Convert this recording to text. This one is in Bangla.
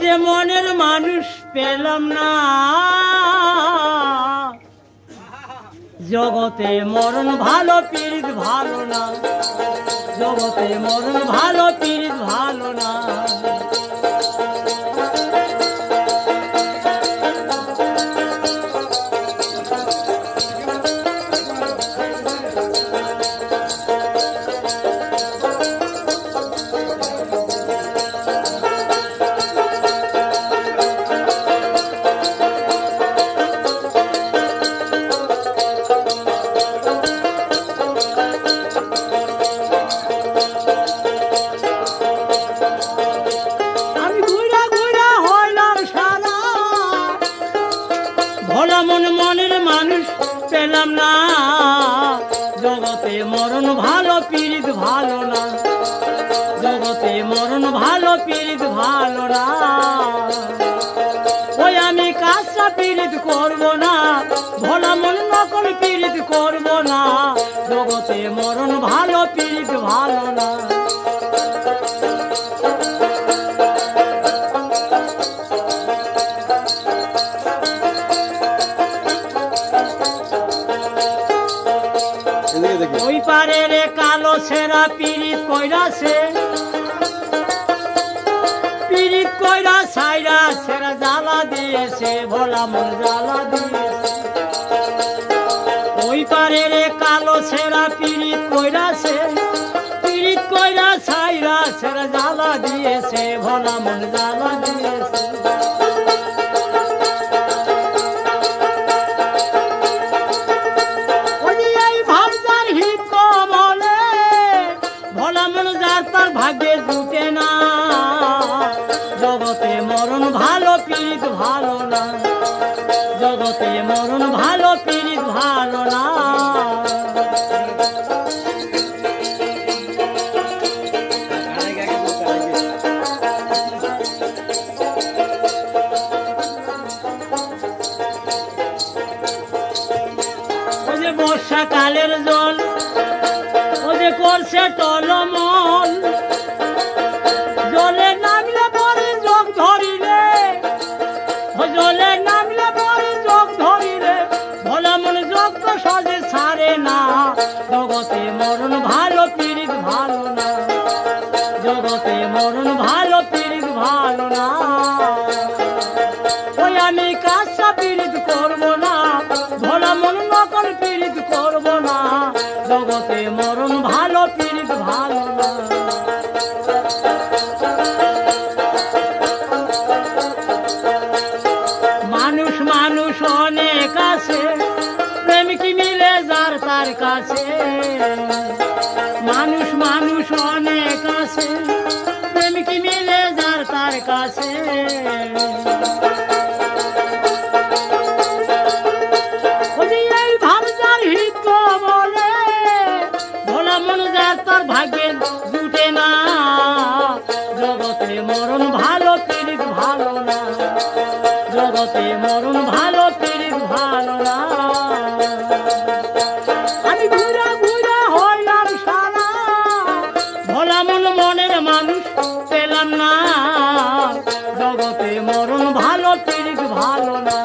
যে মনের মানুষ পেলাম না, জগতে মরণ ভালো পীড়িত ভালো না, জগতে মরণ ভালো পীড়িত ভালো না। মনের মানুষ পেলাম না, জগতে মরণ ভালো পীড়িত ভালো না, জগতে মরণ ভালো পীড়িত ভালো না। ওই আমি কাঁচা পীড়িত করব না, ভোলা মন নকল পীড়িত করব না, জগতে মরণ ভালো পীড়িত ভালো না। ওই পারে রে কালো সেরা পীড়িত কইরাছে, পীড়িত কইরা সাইরা সেরা জ্বালা দিয়েছে, ভোলা মন জ্বালা দিয়েছে। ওই পারে রে কালো সেরা পীড়িত কইরাছে, পীড়িত কইরা সাইরা সেরা জ্বালা দিয়েছে, ভোলা মন জ্বালা দিয়েছে। তার ভাগ্যে জুটে না, জগতে মরণ ভালো পীড়িত ভালো না, জগতে মরণ ভালো পীড়িত ভালো না। ওই যে বর্ষাকালের জল ও যে করছে টলমল, জলে নামলে পরে যোগ ধরিলে, জলে নামলে পরে যোগ ধরিলে, ভোলা মন যোগ তো সহজে ছাড়ে না, জগতে মরণ ভালো পীড়িত ভালো না, জগতে মরণ ভালো পীড়িত ভালো না। ওই আমি কাঁচা পীড়িত করব না, ভোলা মন নকল পীড়িত করব না, জগতে মরণ ভালো পীড়িত ভালো না। মানুষ মানুষ অনেক আছে, প্রেম কি মিলে যার তার কাছে, মানুষ মানুষ অনেক আছে, প্রেম কি মিলে যার তার কাছে। তার ভাগ্যে জুটে না, জগতে মরণ ভালো পীড়িত ভালো না, জগতে মরণ ভালো পীড়িত ভালো না। আমি ঘুরা ঘুরা হইলাম সারা, ভোলা মন মনের মানুষ পেলাম না, জগতে মরণ ভালো পীড়িত ভালো না।